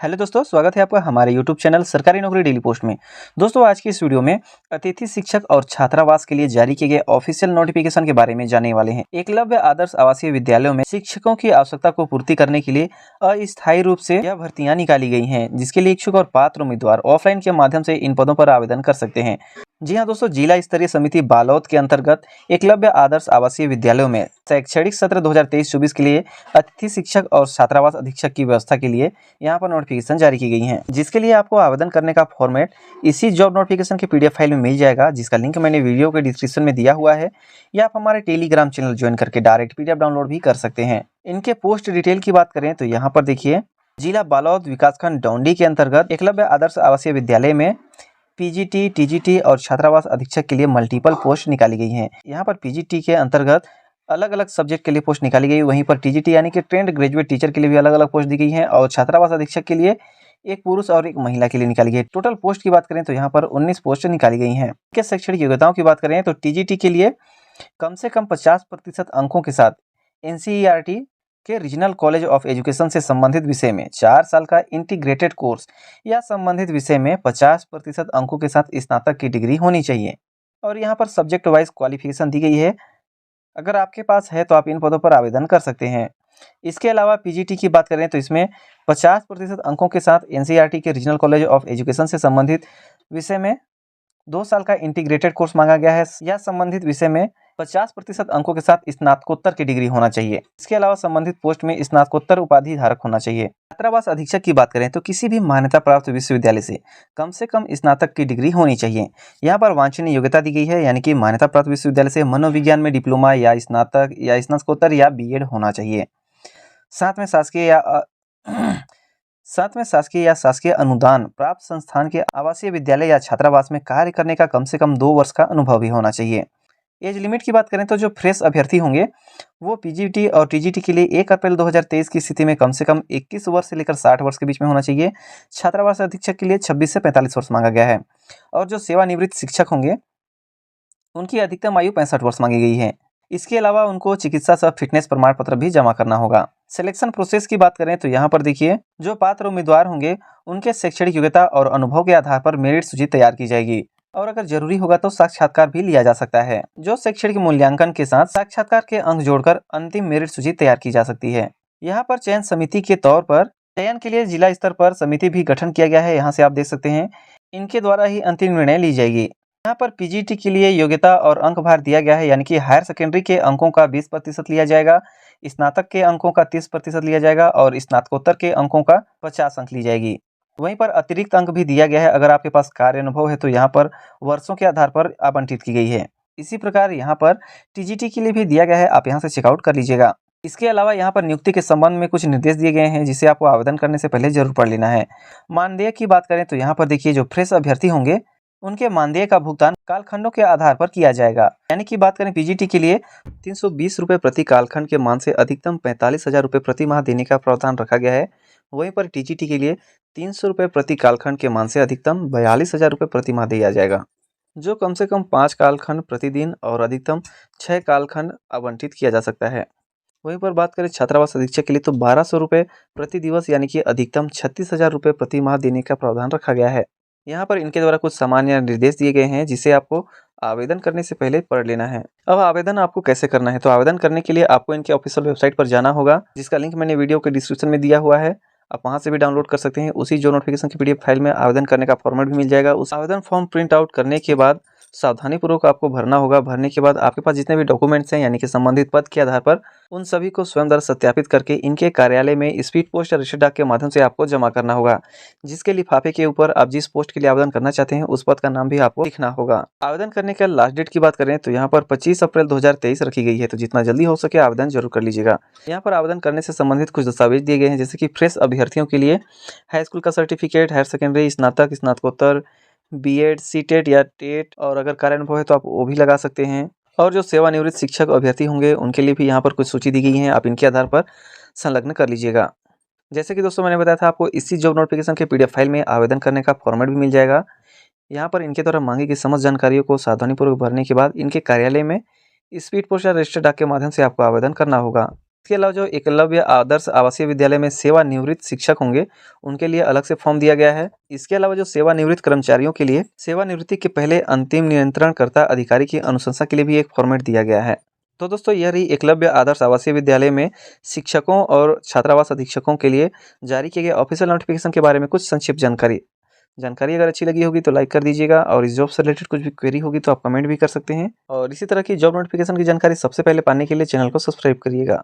Hello दोस्तों, स्वागत है आपका हमारे यूट्यूब चैनल सरकारी नौकरी डेली पोस्ट में। दोस्तों, आज की इस वीडियो में अतिथि शिक्षक और छात्रावास के लिए जारी किए गए ऑफिशियल नोटिफिकेशन के बारे में जानने वाले हैं। एकलव्य आदर्श आवासीय विद्यालयों में शिक्षकों की आवश्यकता को पूर्ति करने के लिए अस्थायी रूप से यह भर्तियां निकाली गई हैं, जिसके लिए इच्छुक और पात्र उम्मीदवार ऑफलाइन के माध्यम से इन पदों पर आवेदन कर सकते हैं। जी हाँ दोस्तों, जिला स्तरीय समिति बालोद के अंतर्गत एकलव्य आदर्श आवासीय विद्यालयों में शैक्षणिक सत्र 2023-24 के लिए अतिथि शिक्षक और छात्रावास अधीक्षक की व्यवस्था के लिए यहाँ पर नोटिफिकेशन जारी की गई हैं, जिसके लिए आपको आवेदन करने का फॉर्मेट इसी जॉब नोटिफिकेशन के पीडीएफ फाइल में मिल जाएगा, जिसका लिंक मैंने वीडियो के डिस्क्रिप्शन में दिया हुआ है, या आप हमारे टेलीग्राम चैनल ज्वाइन करके डायरेक्ट पीडीएफ डाउनलोड भी कर सकते हैं। इनके पोस्ट डिटेल की बात करें तो यहाँ पर देखिए, जिला बालोद विकासखंड डौंडी के अंतर्गत एकलव्य आदर्श आवासीय विद्यालय में पीजीटी, टीजीटी और छात्रावास अधीक्षक के लिए मल्टीपल पोस्ट निकाली गई हैं। यहाँ पर पीजीटी के अंतर्गत अलग अलग सब्जेक्ट के लिए पोस्ट निकाली गई, वहीं पर टीजीटी यानी कि ट्रेंड ग्रेजुएट टीचर के लिए भी अलग अलग पोस्ट दी गई है, और छात्रावास अधीक्षक के लिए एक पुरुष और एक महिला के लिए निकाली गई। टोटल पोस्ट की बात करें तो यहाँ पर 19 पोस्ट निकाली गई हैं। के शैक्षणिक योग्यताओं की बात करें तो टीजीटी के लिए कम से कम 50% अंकों के साथ एनसीईआरटी के रीजनल कॉलेज ऑफ एजुकेशन से संबंधित विषय में 4 साल का इंटीग्रेटेड कोर्स या संबंधित विषय में 50% अंकों के साथ स्नातक की डिग्री होनी चाहिए। और यहाँ पर सब्जेक्ट वाइज क्वालिफिकेशन दी गई है, अगर आपके पास है तो आप इन पदों पर आवेदन कर सकते हैं। इसके अलावा पीजीटी की बात करें तो इसमें 50% अंकों के साथ एनसीईआरटी के रीजनल कॉलेज ऑफ एजुकेशन से संबंधित विषय में 2 साल का इंटीग्रेटेड कोर्स मांगा गया है, या संबंधित विषय में 50% अंकों के साथ स्नातकोत्तर की डिग्री होना चाहिए। इसके अलावा संबंधित पोस्ट में स्नातकोत्तर उपाधि धारक होना चाहिए। छात्रावास अधीक्षक की बात करें तो किसी भी मान्यता प्राप्त विश्वविद्यालय से कम स्नातक की डिग्री होनी चाहिए। यहाँ पर वांछनीय योग्यता दी गई है, यानी कि मान्यता प्राप्त विश्वविद्यालय से मनोविज्ञान में डिप्लोमा या स्नातक या स्नातकोत्तर या बीएड होना चाहिए। साथ में शासकीय या शासकीय अनुदान प्राप्त संस्थान के आवासीय विद्यालय या छात्रावास में कार्य करने का कम से कम 2 वर्ष का अनुभव भी होना चाहिए। एज लिमिट की बात करें तो जो फ्रेश अभ्यर्थी होंगे वो पीजीटी और टीजीटी के लिए 1 अप्रैल 2023 की स्थिति में कम से कम 21 वर्ष से लेकर 60 वर्ष के बीच में होना चाहिए। छात्रावास अधीक्षक के लिए 26 से 45 वर्ष मांगा गया है, और जो सेवानिवृत्त शिक्षक होंगे उनकी अधिकतम आयु 65 वर्ष मांगी गई है। इसके अलावा उनको चिकित्सा सह फिटनेस प्रमाण पत्र भी जमा करना होगा। सिलेक्शन प्रोसेस की बात करें तो यहाँ पर देखिए, जो पात्र उम्मीदवार होंगे उनके शैक्षणिक योग्यता और अनुभव के आधार पर मेरिट सूची तैयार की जाएगी, और अगर जरूरी होगा तो साक्षात्कार भी लिया जा सकता है। जो शैक्षणिक मूल्यांकन के साथ साक्षात्कार के अंक जोड़कर अंतिम मेरिट सूची तैयार की जा सकती है। यहाँ पर चयन समिति के तौर पर चयन के लिए जिला स्तर पर समिति भी गठन किया गया है, यहाँ से आप देख सकते हैं। इनके द्वारा ही अंतिम निर्णय ली जाएगी। यहाँ पर पीजीटी के लिए योग्यता और अंक भार दिया गया है, यानी कि हायर सेकेंडरी के अंकों का 20% लिया जाएगा, स्नातक के अंकों का 30% लिया जाएगा, और स्नातकोत्तर के अंकों का 50 अंक ली जाएगी। वहीं पर अतिरिक्त अंक भी दिया गया है, अगर आपके पास कार्य अनुभव है तो यहाँ पर वर्षों के आधार पर आवंटित की गई है। इसी प्रकार यहाँ पर टीजीटी के लिए भी दिया गया है, आप यहाँ से चेकआउट कर लीजिएगा। इसके अलावा यहाँ पर नियुक्ति के संबंध में कुछ निर्देश दिए गए हैं, जिसे आपको आवेदन करने से पहले जरूर पढ़ लेना है। मानदेय की बात करें तो यहाँ पर देखिए, जो फ्रेश अभ्यर्थी होंगे उनके मानदेय का भुगतान कालखंडों के आधार पर किया जाएगा। यानी कि बात करें पीजीटी के लिए 320 रुपये प्रति कालखंड के मान से अधिकतम 45,000 रुपये प्रति माह देने का प्रावधान रखा गया है। वहीं पर टीजीटी के लिए 300 रुपये प्रति कालखंड के मान से अधिकतम 42,000 रुपये प्रति माह दिया जाएगा, जो कम से कम 5 कालखंड प्रतिदिन और अधिकतम 6 कालखंड आवंटित किया जा सकता है। वहीं पर बात करें छात्रावास अधीक्षक के लिए तो 1200 रुपये प्रति दिवस यानी कि अधिकतम 36,000 रुपये प्रति माह देने का प्रावधान रखा गया है। यहाँ पर इनके द्वारा कुछ सामान्य निर्देश दिए गए हैं, जिसे आपको आवेदन करने से पहले पढ़ लेना है। अब आवेदन आपको कैसे करना है, तो आवेदन करने के लिए आपको इनके ऑफिशियल वेबसाइट पर जाना होगा, जिसका लिंक मैंने वीडियो के डिस्क्रिप्शन में दिया हुआ है, आप वहां से भी डाउनलोड कर सकते हैं। उसी जो नोटिफिकेशन की पीडीएफ फाइल में आवेदन करने का फॉर्मेट भी मिल जाएगा। उस आवेदन फॉर्म प्रिंट आउट करने के बाद सावधानीपूर्वक आपको भरना होगा। भरने के बाद आपके पास जितने भी डॉक्यूमेंट्स हैं, यानी कि संबंधित पद के आधार पर, उन सभी को स्वयं द्वारा सत्यापित करके इनके कार्यालय में स्पीड पोस्ट या रजिस्टर्ड डाक के माध्यम से आपको जमा करना होगा, जिसके लिफाफे के ऊपर आप जिस पोस्ट के लिए आवेदन करना चाहते हैं उस पद का नाम भी आपको लिखना होगा। आवेदन करने का लास्ट डेट की बात करें तो यहाँ पर 25 अप्रैल 2023 रखी गई है, तो जितना जल्दी हो सके आवेदन जरूर कर लीजिएगा। यहाँ पर आवेदन करने से संबंधित कुछ दस्तावेज दिए गए हैं, जैसे कि फ्रेश अभ्यर्थियों के लिए हाई स्कूल का सर्टिफिकेट, हायर सेकेंडरी, स्नातक, स्नातकोत्तर, बीएड, सीटेट या टेट, और अगर कार्य अनुभव है तो आप वो भी लगा सकते हैं। और जो सेवानिवृत्त शिक्षक अभ्यर्थी होंगे उनके लिए भी यहाँ पर कुछ सूची दी गई है, आप इनके आधार पर संलग्न कर लीजिएगा। जैसे कि दोस्तों मैंने बताया था, आपको इसी जॉब नोटिफिकेशन के पीडीएफ फाइल में आवेदन करने का फॉर्मेट भी मिल जाएगा। यहाँ पर इनके द्वारा मांगी गई समस्त जानकारियों को सावधानीपूर्वक भरने के बाद इनके कार्यालय में स्पीड पोस्ट या रजिस्टर्ड डाक के माध्यम से आपको आवेदन करना होगा। इसके अलावा जो एकलव्य आदर्श आवासीय विद्यालय में सेवानिवृत्त शिक्षक होंगे उनके लिए अलग से फॉर्म दिया गया है। इसके अलावा जो सेवानिवृत्त कर्मचारियों के लिए सेवानिवृत्ति के पहले अंतिम नियंत्रणकर्ता अधिकारी की अनुशंसा के लिए भी एक फॉर्मेट दिया गया है। तो दोस्तों यह रही एकलव्य आदर्श आवासीय विद्यालय में शिक्षकों और छात्रावास अधीक्षकों के लिए जारी किए गए ऑफिशियल नोटिफिकेशन के बारे में कुछ संक्षिप्त जानकारी अगर अच्छी लगी होगी तो लाइक कर दीजिएगा, और इस जॉब से रिलेटेड कुछ भी क्वेरी होगी तो आप कमेंट भी कर सकते हैं, और इसी तरह की जॉब नोटिफिकेशन की जानकारी सबसे पहले पाने के लिए चैनल को सब्सक्राइब करिएगा।